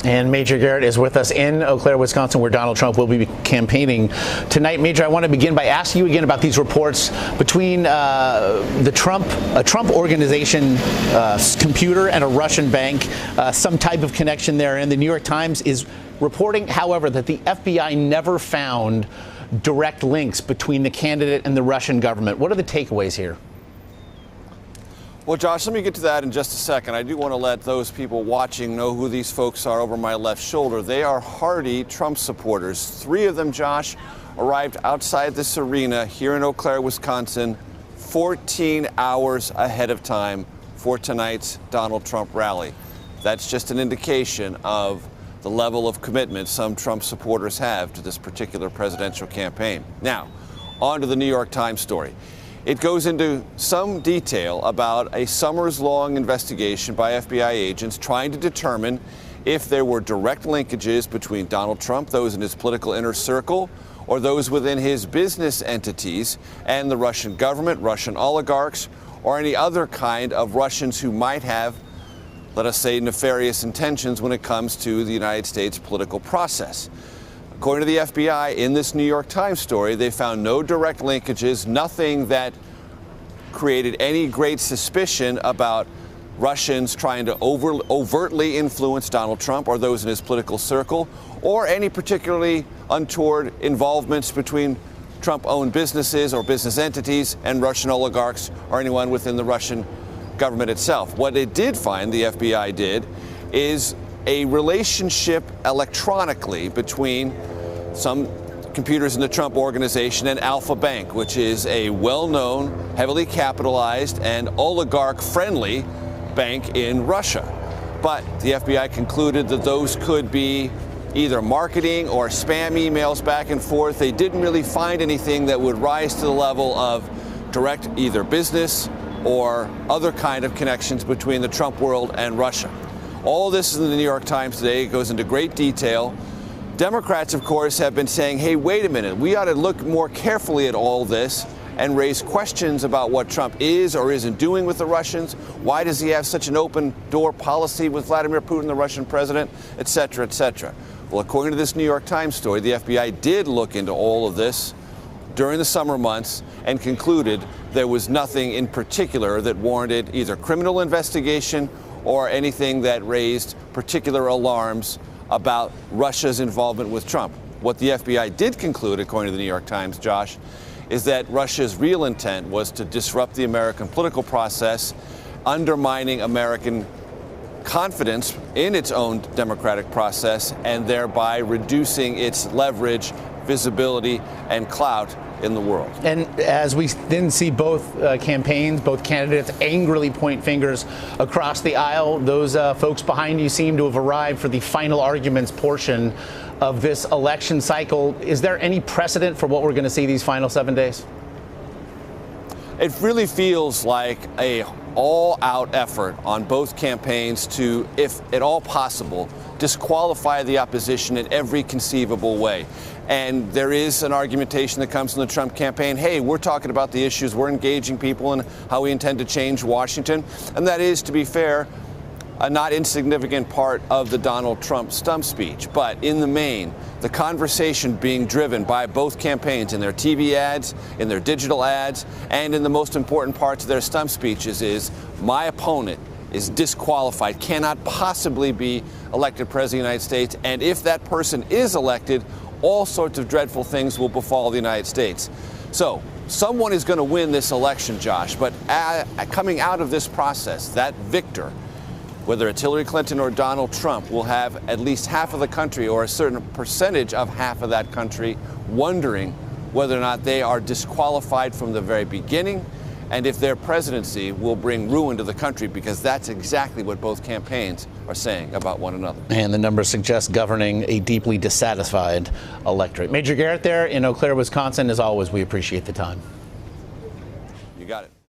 And Major Garrett is with us in Eau Claire, Wisconsin, where Donald Trump will be campaigning tonight. Major, I want to begin by asking you again about these reports between a Trump organization computer and a Russian bank, some type of connection there. And the New York Times is reporting, however, that the FBI never found direct links between the candidate and the Russian government. What are the takeaways here? Well, Josh, let me get to that in just a second. I do want to let those people watching know who these folks are over my left shoulder. They are hardy Trump supporters. 3 of them, Josh, arrived outside this arena here in Eau Claire, Wisconsin, 14 hours ahead of time for tonight's Donald Trump rally. That's just an indication of the level of commitment some Trump supporters have to this particular presidential campaign. Now, on to the New York Times story. It goes into some detail about a summers-long investigation by FBI agents trying to determine if there were direct linkages between Donald Trump, those in his political inner circle, or those within his business entities, and the Russian government, Russian oligarchs, or any other kind of Russians who might have, let us say, nefarious intentions when it comes to the United States political process. According to the FBI, in this New York Times story, they found no direct linkages, nothing that created any great suspicion about Russians trying to overtly influence Donald Trump or those in his political circle, or any particularly untoward involvements between Trump-owned businesses or business entities and Russian oligarchs or anyone within the Russian government itself. What it did find, the FBI did, is a relationship electronically between some computers in the Trump organization and Alfa Bank, which is a well-known, heavily capitalized, and oligarch-friendly bank in Russia. But the FBI concluded that those could be either marketing or spam emails back and forth. They didn't really find anything that would rise to the level of direct either business or other kind of connections between the Trump world and Russia. All this is in the New York Times today. It goes into great detail. Democrats, of course, have been saying, hey, wait a minute, we ought to look more carefully at all this and raise questions about what Trump is or isn't doing with the Russians. Why does he have such an open door policy with Vladimir Putin, the Russian president, et cetera, et cetera? Well, according to this New York Times story, the FBI did look into all of this during the summer months and concluded there was nothing in particular that warranted either criminal investigation or anything that raised particular alarms about Russia's involvement with Trump. What the FBI did conclude, according to the New York Times, Josh, is that Russia's real intent was to disrupt the American political process, undermining American confidence in its own democratic process, and thereby reducing its leverage, visibility, and clout in the world. And as we then see both campaigns, both candidates angrily point fingers across the aisle, those folks behind you seem to have arrived for the final arguments portion of this election cycle. Is there any precedent for what we're going to see these final 7 days? It really feels like a all-out effort on both campaigns to, if at all possible, disqualify the opposition in every conceivable way. And there is an argumentation that comes from the Trump campaign, hey, we're talking about the issues, we're engaging people in how we intend to change Washington. And that is, to be fair, a not insignificant part of the Donald Trump stump speech. But in the main, the conversation being driven by both campaigns in their TV ads, in their digital ads, and in the most important parts of their stump speeches is, my opponent is disqualified, cannot possibly be elected president of the United States. And if that person is elected, all sorts of dreadful things will befall the United States. So someone is going to win this election, Josh. But coming out of this process, that victor, whether it's Hillary Clinton or Donald Trump, will have at least half of the country or a certain percentage of half of that country wondering whether or not they are disqualified from the very beginning, and if their presidency will bring ruin to the country, because that's exactly what both campaigns are saying about one another. And the numbers suggest governing a deeply dissatisfied electorate. Major Garrett there in Eau Claire, Wisconsin. As always, we appreciate the time.